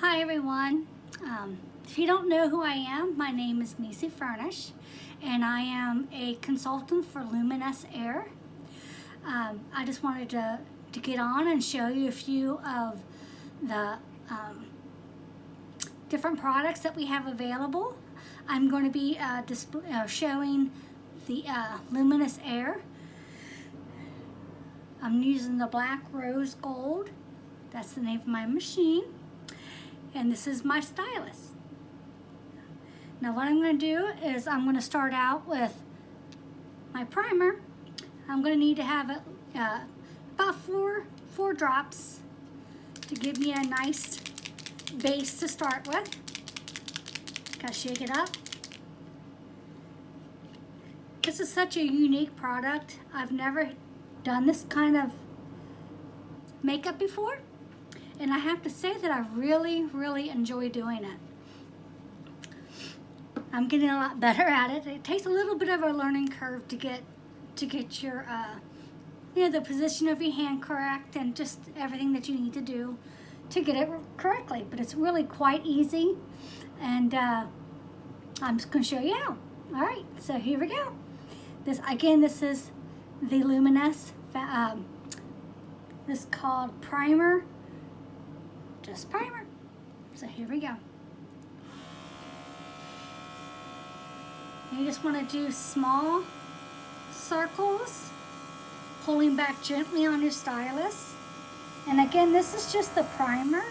Hi everyone. If you don't know who I am, my name is Necie and I am a consultant for Luminous Air. I just wanted to get on and show you a few of the different products that we have available. I'm going to be showing the Luminous Air. I'm using the black rose gold. That's the name of my machine. And this is my stylus. Now what I'm going to do is I'm going to start out with my primer. I'm going to need to have it about four drops to give me a nice base to start with. Gotta shake it up. This is such a unique product. I've never done this kind of makeup before. And I have to say that I really enjoy doing it. I'm getting a lot better at it. It takes a little bit of a learning curve to get your, the position of your hand correct and just everything that you need to do to get it correctly. But it's really quite easy, and I'm just going to show you how. All right, so here we go. This is the Luminous. This is called Primer. Just primer. So here we go. You just want to do small circles, pulling back gently on your stylus. And again, this is just the primer,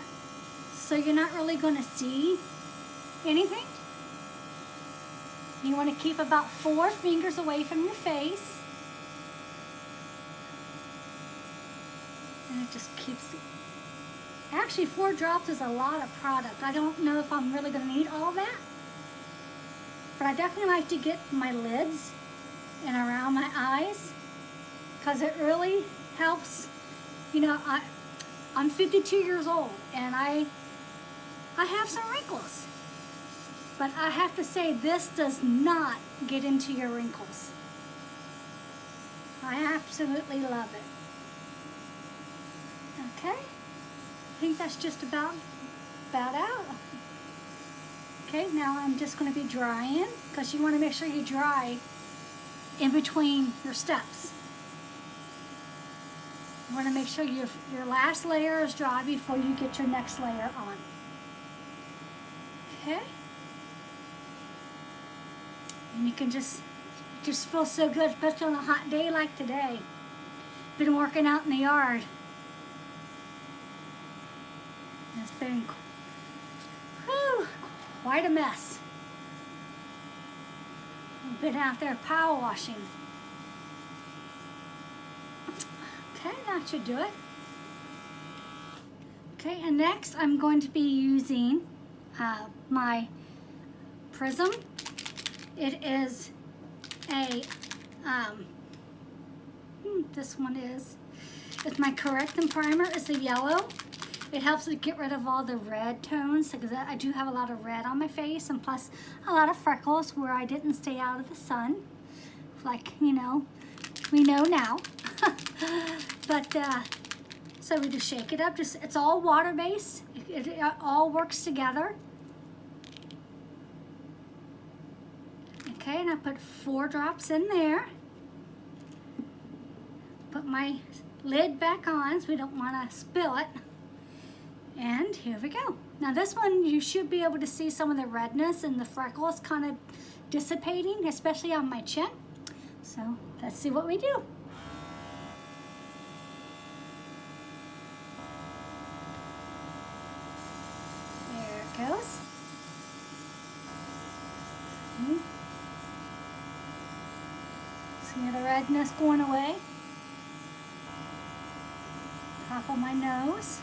so you're not really going to see anything. You want to keep about 4 fingers away from your face. And it just keeps it. Actually, 4 drops is a lot of product. I don't know if I'm really going to need all that. But I definitely like to get my lids and around my eyes, because it really helps. You know, I'm 52 years old and I have some wrinkles. But I have to say, this does not get into your wrinkles. I absolutely love it. Okay. I think that's just about out. Okay, now I'm just going to be drying, because you want to make sure you dry in between your steps. You want to make sure your last layer is dry before you get your next layer on. Okay? And you can just feel so good, especially on a hot day like today. Been working out in the yard. It's been quite a mess. I've been out there power washing. Okay, that should do it. Okay, and next I'm going to be using my prism. It is a, it's my correcting primer. It's a yellow. It helps to get rid of all the red tones, because I do have a lot of red on my face, and plus a lot of freckles where I didn't stay out of the sun, like, we know now. But, so we just shake it up. It's all water-based. It all works together. Okay, and I put 4 drops in there. Put my lid back on, so we don't want to spill it. And here we go. Now this one, you should be able to see some of the redness and the freckles kind of dissipating, especially on my chin. So let's see what we do. There it goes. See the redness going away? Top of my nose.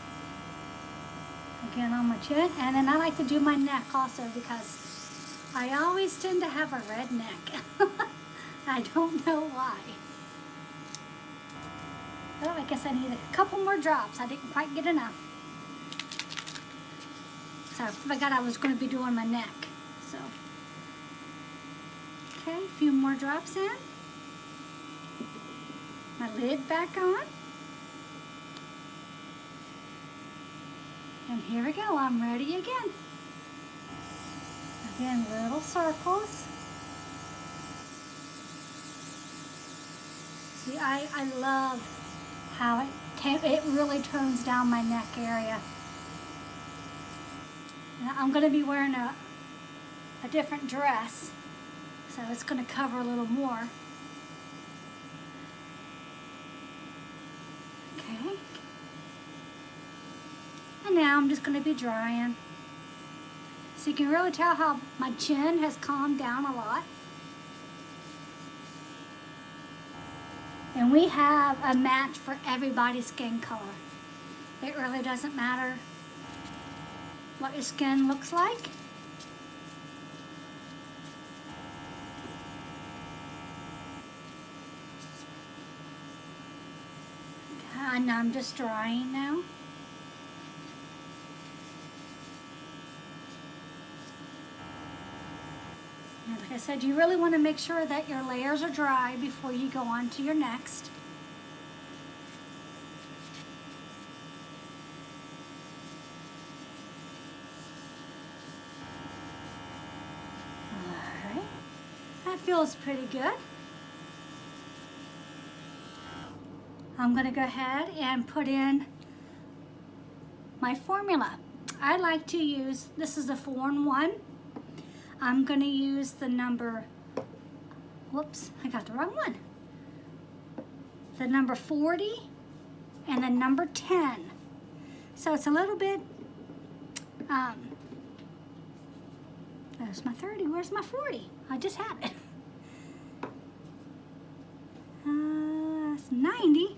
Again on my chin, and then I like to do my neck also, because I always tend to have a red neck. I don't know why. Well, I guess I need a couple more drops. I didn't quite get enough. So I forgot I was going to be doing my neck. So, okay, a few more drops in. My lid back on. And here we go, I'm ready again. Again, little circles. See, I love how it really tones down my neck area. And I'm going to be wearing a different dress, so it's going to cover a little more. Okay. And now I'm just going to be drying. So you can really tell how my chin has calmed down a lot. And we have a match for everybody's skin color. It really doesn't matter what your skin looks like. And I'm just drying now. And like I said, you really want to make sure that your layers are dry before you go on to your next. Alright, that feels pretty good. I'm going to go ahead and put in my formula. I like to use, this is a 4-in-1. I'm going to use the number, whoops, I got the wrong one. The number 40 and the number 10. So it's a little bit, there's my 30, where's my 40? I just had it. That's 90.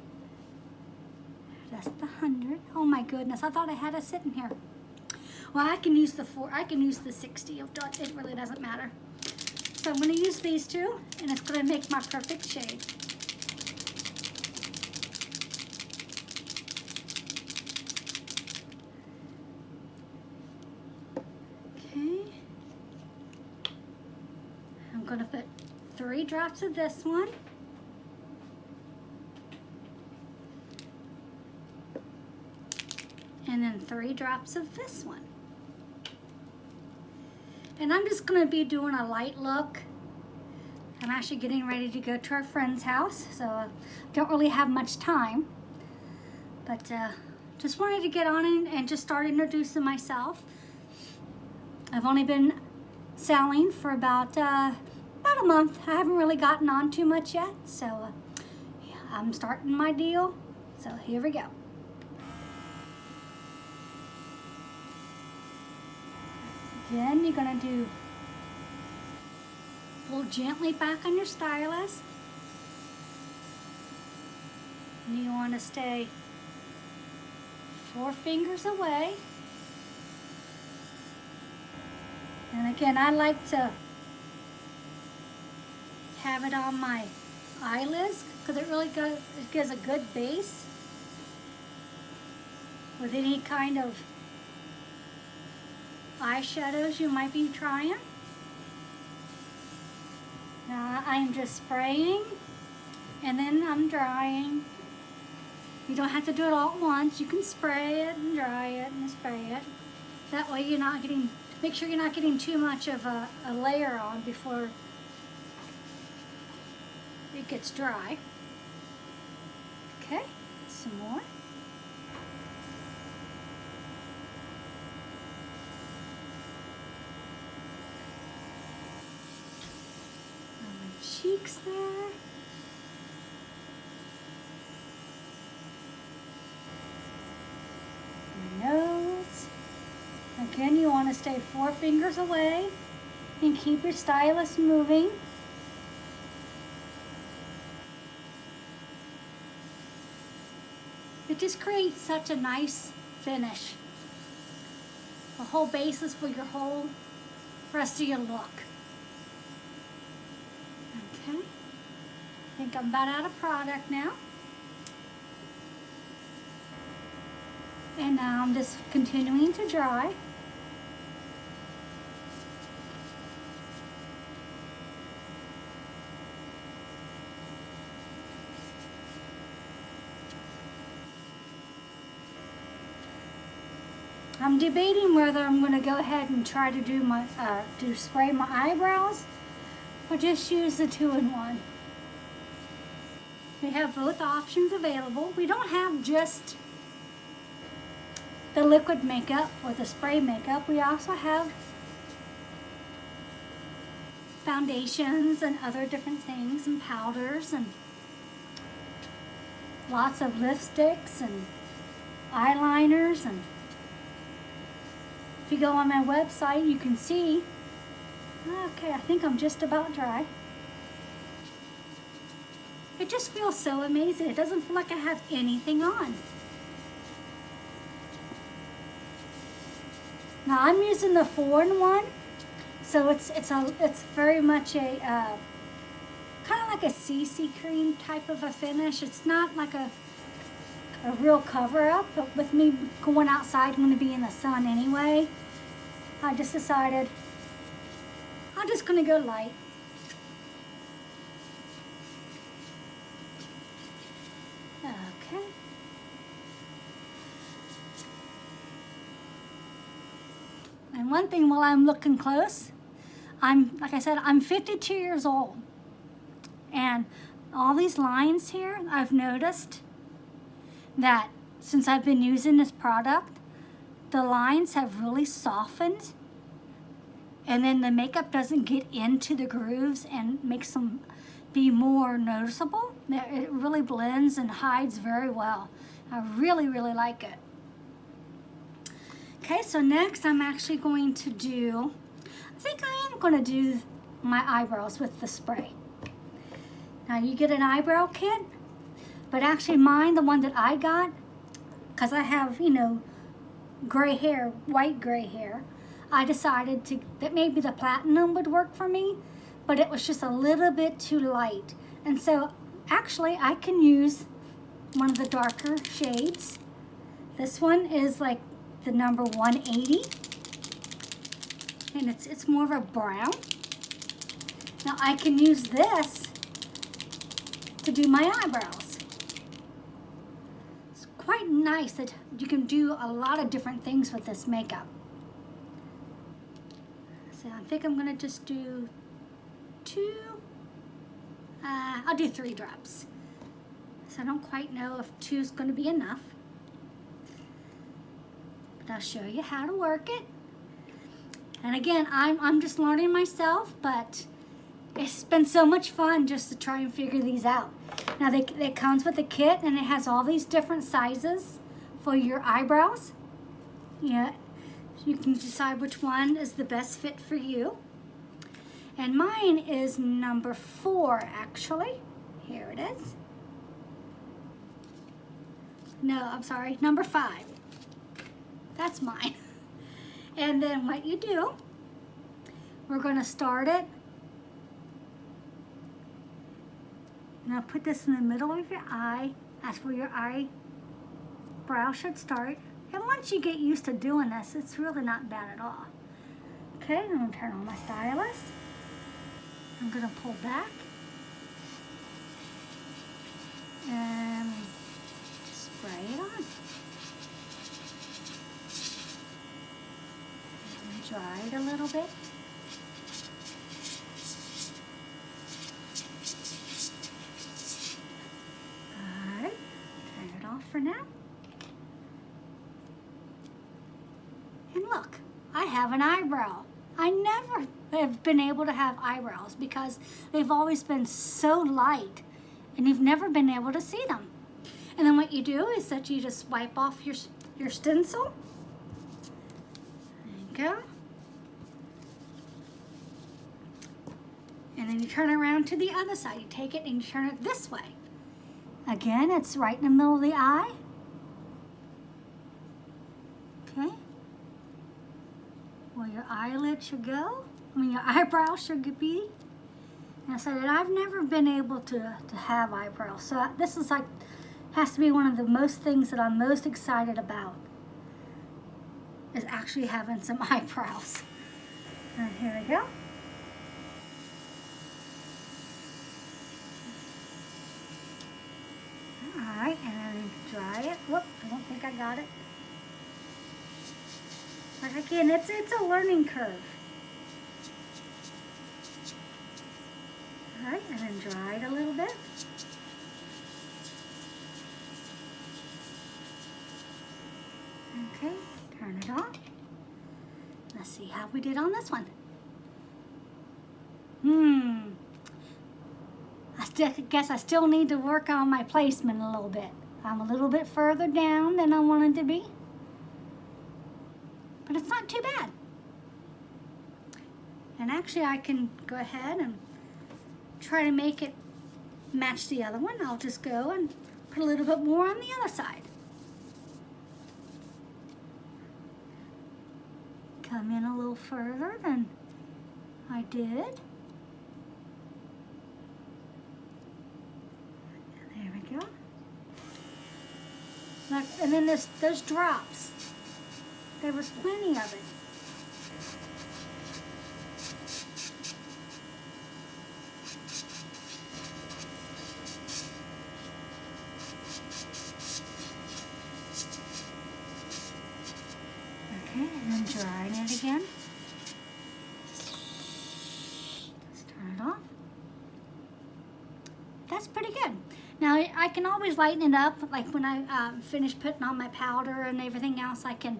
That's the 100. Oh my goodness, I thought I had it sitting here. Well, I can use the 60. It really doesn't matter. So I'm going to use these two, and it's going to make my perfect shade. Okay. I'm going to put 3 drops of this one. And then 3 drops of this one. And I'm just going to be doing a light look. I'm actually getting ready to go to our friend's house, so I don't really have much time. But just wanted to get on and just start introducing myself. I've only been selling for about a month. I haven't really gotten on too much yet, so yeah, I'm starting my deal. So here we go. Then you're going to do, pull gently back on your stylus. And you want to stay 4 fingers away. And again, I like to have it on my eyelids because it really gives a good base with any kind of eyeshadows you might be trying. Now I'm just spraying and then I'm drying. You don't have to do it all at once. You can spray it and dry it and spray it. That way you're not getting, make sure you're not getting too much of a layer on before it gets dry. Okay, some more. Cheeks there. Your nose. Again, you want to stay 4 fingers away and keep your stylus moving. It just creates such a nice finish. The whole basis for your whole rest of your look. Okay, I think I'm about out of product now. And now I'm just continuing to dry. I'm debating whether I'm going to go ahead and try to do my spray my eyebrows or just use the 2-in-1. We have both options available. We don't have just the liquid makeup or the spray makeup. We also have foundations and other different things and powders and lots of lipsticks and eyeliners. And if you go on my website, you can see. Okay, I think I'm just about dry. It just feels so amazing. It doesn't feel like I have anything on. Now I'm using the 4-in-1, so it's very much a kind of like a CC cream type of a finish. It's not like a real cover up, but with me going outside, I'm going to be in the sun anyway. I just decided I'm just going to go light. Okay. And one thing while I'm looking close, like I said, I'm 52 years old. And all these lines here, I've noticed that since I've been using this product, the lines have really softened. And then the makeup doesn't get into the grooves and makes them be more noticeable. It really blends and hides very well. I really, really like it. Okay, so next I'm actually going to do, I think I am going to do my eyebrows with the spray. Now you get an eyebrow kit, but actually mine, the one that I got, because I have, you know, gray hair, white gray hair, I decided that maybe the platinum would work for me, but it was just a little bit too light. And so actually I can use one of the darker shades. This one is like the number 180, and it's more of a brown. Now I can use this to do my eyebrows. It's quite nice that you can do a lot of different things with this makeup. So I think I'm gonna just do I'll do 3 drops. So I don't quite know if 2 is gonna be enough. But I'll show you how to work it. And again, I'm just learning myself, but it's been so much fun just to try and figure these out. Now it comes with a kit, and it has all these different sizes for your eyebrows. Yeah, you can decide which one is the best fit for you. And mine is number 4, actually. Here it is. No, I'm sorry, number 5. That's mine. And then what you do, we're going to start it. Now put this in the middle of your eye. That's where your eyebrow should start. And once you get used to doing this, it's really not bad at all. Okay, I'm going to turn on my stylus. I'm going to pull back. And just spray it on. And dry it a little bit. Alright, turn it off for now. And look, I have an eyebrow. I never have been able to have eyebrows because they've always been so light and you've never been able to see them. And then what you do is that you just wipe off your stencil. There you go. And then you turn it around to the other side. You take it and you turn it this way. Again, it's right in the middle of the eye. Okay. Where your eyelid should go. Your eyebrow should be. And so that I've never been able to have eyebrows. So this is like, has to be one of the most things that I'm most excited about, is actually having some eyebrows. And here we go. Alright, and then dry it. Whoop, I don't think I got it. But again, it's a learning curve. All right, and then dry it a little bit. Okay, turn it off. Let's see how we did on this one. I guess I still need to work on my placement a little bit. I'm a little bit further down than I wanted to be. But it's not too bad. And actually I can go ahead and try to make it match the other one. I'll just go and put a little bit more on the other side. Come in a little further than I did. There we go. And then those drops. There was plenty of it. Okay, and then drying it again. Let's turn it off. That's pretty good. Now I can always lighten it up, like when I finish putting on my powder and everything else. I can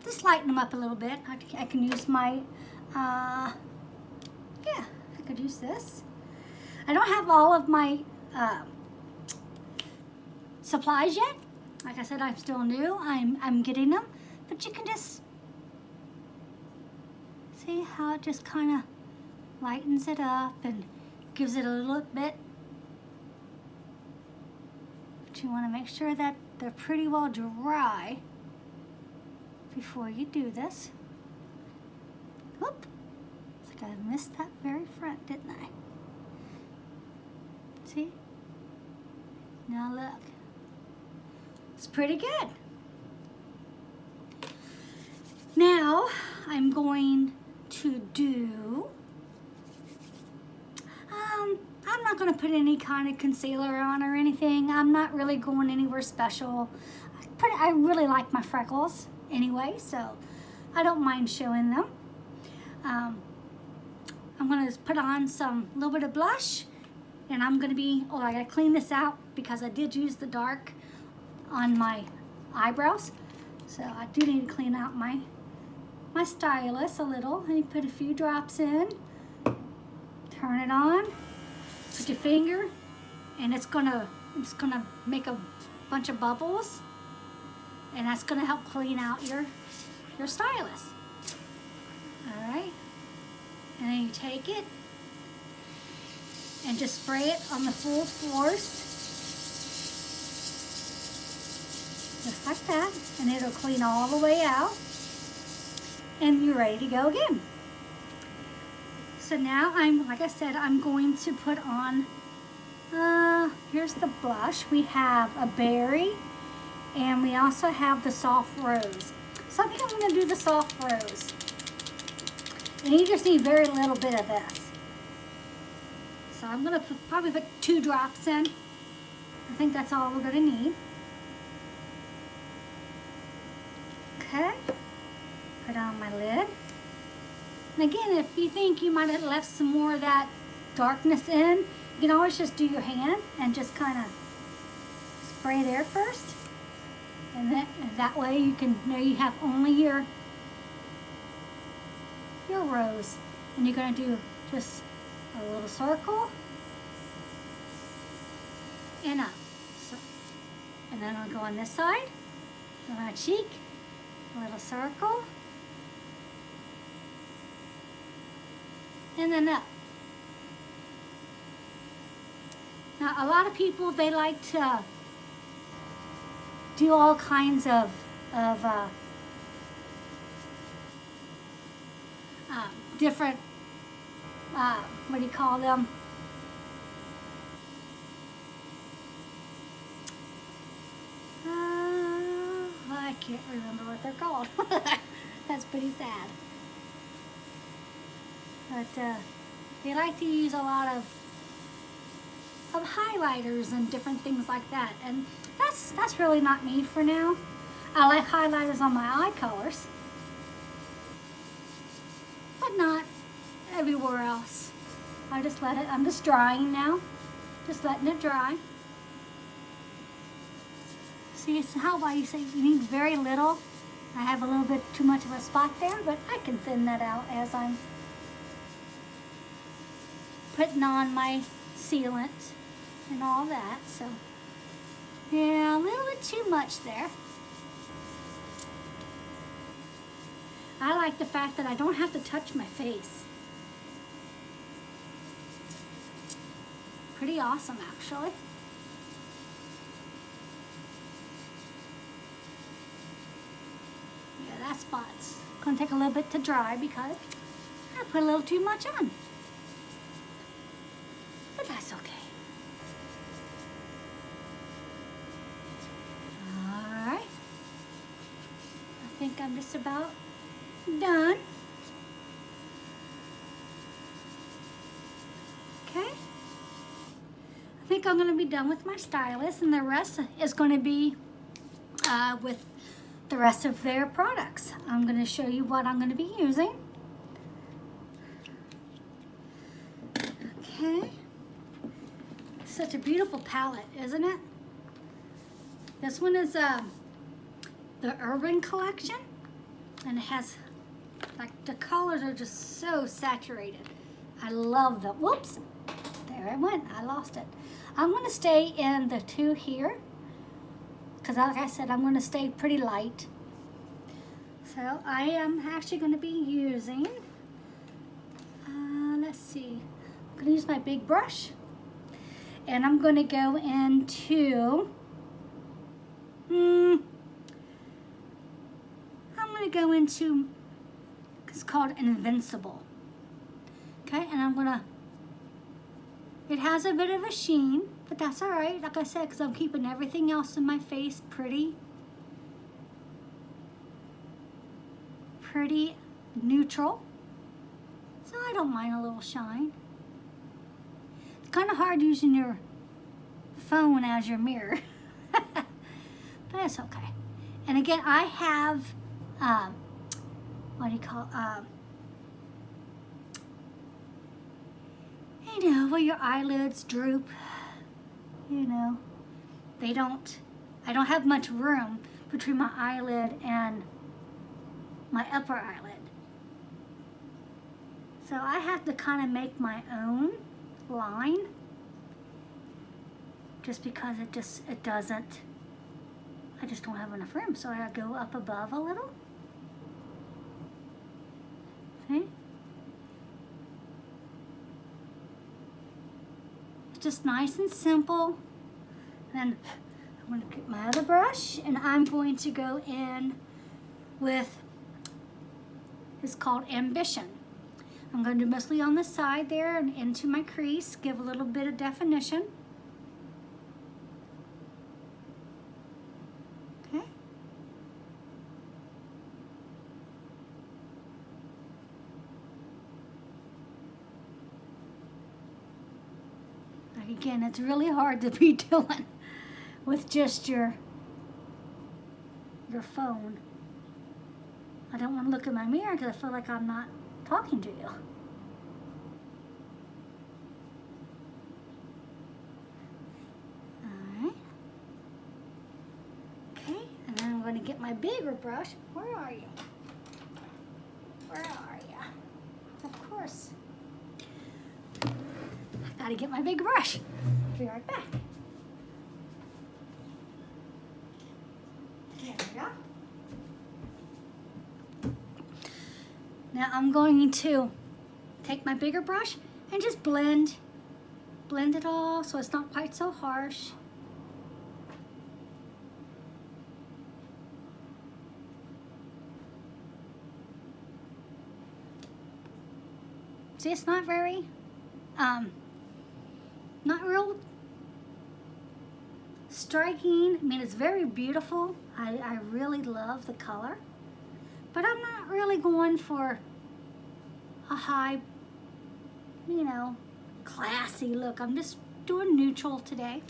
just lighten them up a little bit. I can use my yeah, I could use this. I don't have all of my supplies yet. Like I said, I'm still new. I'm getting them, but you can just see how it just kind of lightens it up and gives it a little bit. But you want to make sure that they're pretty well dry before you do this. Whoop! Looks like I missed that very front, didn't I? See? Now look. It's pretty good. Now I'm going to do, I'm not going to put any kind of concealer on or anything. I'm not really going anywhere special. I really like my freckles anyway, so I don't mind showing them. I'm going to put on some little bit of blush, and I'm going to be, oh, I got to clean this out because I did use the dark on my eyebrows, so I do need to clean out my stylus a little. And you put a few drops in, turn it on, put your finger, and it's gonna make a bunch of bubbles, and that's gonna help clean out your stylus. All right, and then you take it and just spray it on the full force. Just like that, and it'll clean all the way out, and you're ready to go again. So now like I said, I'm going to put on, here's the blush. We have a berry, and we also have the soft rose. So I think I'm gonna do the soft rose. And you just need very little bit of this. So I'm gonna probably put 2 drops in. I think that's all we're gonna need. Okay, put on my lid. And again, if you think you might have left some more of that darkness in, you can always just do your hand and just kind of spray there first. And that way you can know you have only your rose. And you're going to do just a little circle and up. So, and then I'll go on this side, on my cheek. A little circle, and then up. Now, a lot of people, they like to do all kinds of different, what do you call them? I can't remember what they're called. That's pretty sad. But they like to use a lot of highlighters and different things like that, and that's really not me for now. I like highlighters on my eye colors, but not everywhere else. I just let it, I'm just drying now. Just letting it dry. See, it's how I say you need very little. I have a little bit too much of a spot there, but I can thin that out as I'm putting on my sealant and all that. So, yeah, a little bit too much there. I like the fact that I don't have to touch my face. Pretty awesome, actually. Yeah, that spot's gonna take a little bit to dry because I put a little too much on. But that's okay. All right. I think I'm just about done. Okay. I think I'm going to be done with my stylus, and the rest is going to be with the rest of their products. I'm going to show you what I'm going to be using. Okay. Such a beautiful palette, isn't it? This one is the Urban Collection, and it has, like, the colors are just so saturated. I love them. Whoops, there it went. I lost it. I'm going to stay in the two here because, like I said, I'm going to stay pretty light. So I am actually going to be using, let's see, I'm going to use my big brush, and I'm going to go into, it's called Invincible. Okay, and I'm gonna, it has a bit of a sheen, but that's all right, like I said, because I'm keeping everything else in my face pretty neutral. So I don't mind a little shine. It's kind of hard using your phone as your mirror, but it's okay. And again, I have, what do you call, you know, where your eyelids droop, you know, I don't have much room between my eyelid and my upper eyelid. So I have to kind of make my own line just because it doesn't, I just don't have enough room. So I go up above a little. See? It's just nice and simple. And then I'm going to get my other brush, and I'm going to go in with, it's called Ambition. I'm going to do mostly on the side there and into my crease, give a little bit of definition. Okay. Like, again, it's really hard to be doing with just your phone. I don't want to look in my mirror because I feel like I'm not talking to you. Alright. Okay, and then I'm going to get my bigger brush. Where are you? Where are you? Of course. I gotta get my big brush. Be right back. There we go. Now I'm going to take my bigger brush and just blend it all so it's not quite so harsh. See, it's not very, not real striking. I mean, it's very beautiful. I really love the color. But I'm not really going for a high, you know, classy look. I'm just doing neutral today.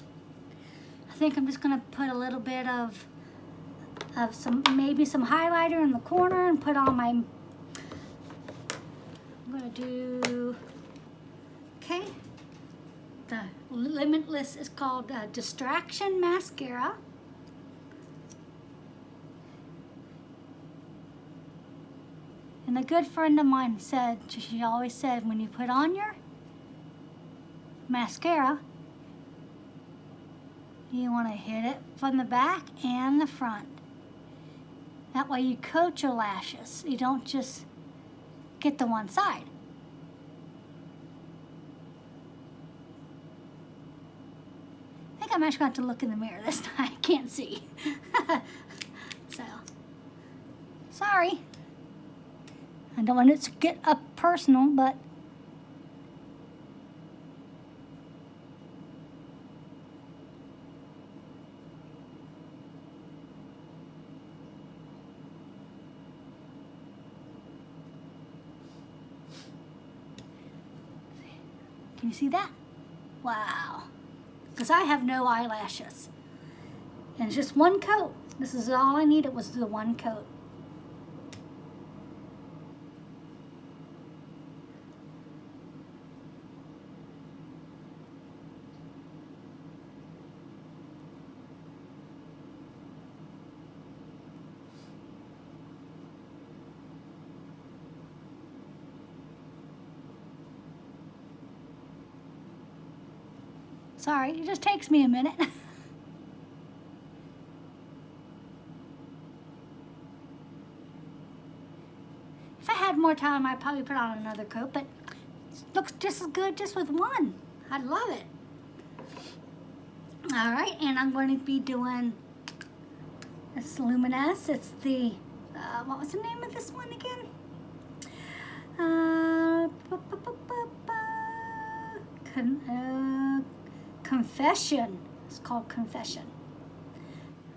I think I'm just going to put a little bit of of maybe some highlighter in the corner and put on my, I'm gonna do, okay, the Limitless is called Distraction Mascara. And a good friend of mine said, she always said, when you put on your mascara, you want to hit it from the back and the front. That way you coat your lashes. You don't just get the one side. I think I'm actually going to have to look in the mirror this time. I can't see. So, sorry. I don't want it to get up personal, but can you see that? Wow. Because I have no eyelashes. And it's just one coat. This is all I needed, was the one coat. Sorry, it just takes me a minute. If I had more time, I'd probably put on another coat, but it looks just as good just with one. I love it. All right, and I'm going to be doing this Luminous. It's the, what was the name of this one again? Confession. It's called Confession.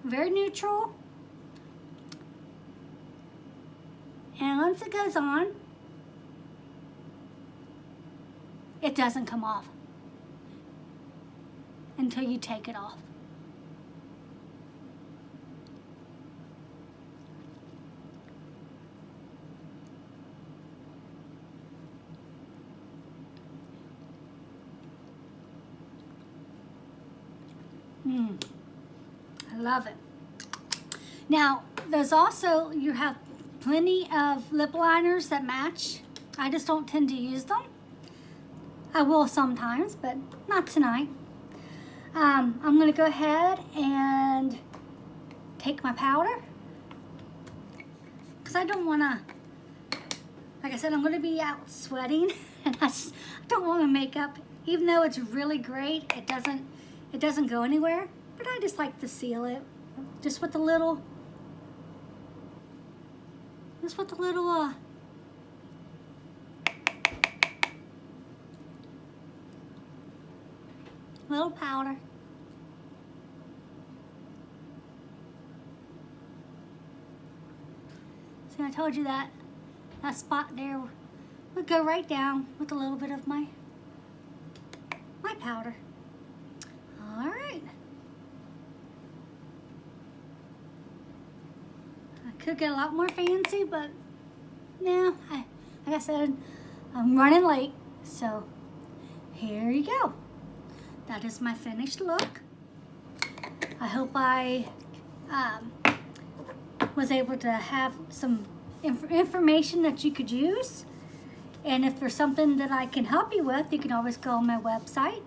Very neutral. And once it goes on, it doesn't come off until you take it off. I love it. Now, there's also, you have plenty of lip liners that match. I just don't tend to use them. I will sometimes, but not tonight. I'm going to go ahead and take my powder, because I don't want to, like I said, I'm going to be out sweating, and I don't want my makeup, even though it's really great, it doesn't go anywhere. But I just like to seal it, just with a little, little powder. See, I told you that spot there would go right down with a little bit of my powder. All right. Could get a lot more fancy, but no, like I said, I'm running late, so here you go. That is my finished look. I hope I was able to have some information that you could use, and if there's something that I can help you with, you can always go on my website,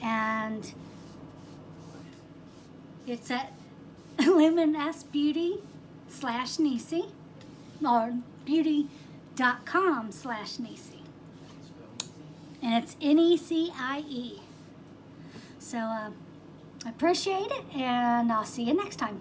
and it's at LuminSBeauty/Necie, or beauty.com/Necie, and it's Necie. So I appreciate it, and I'll see you next time.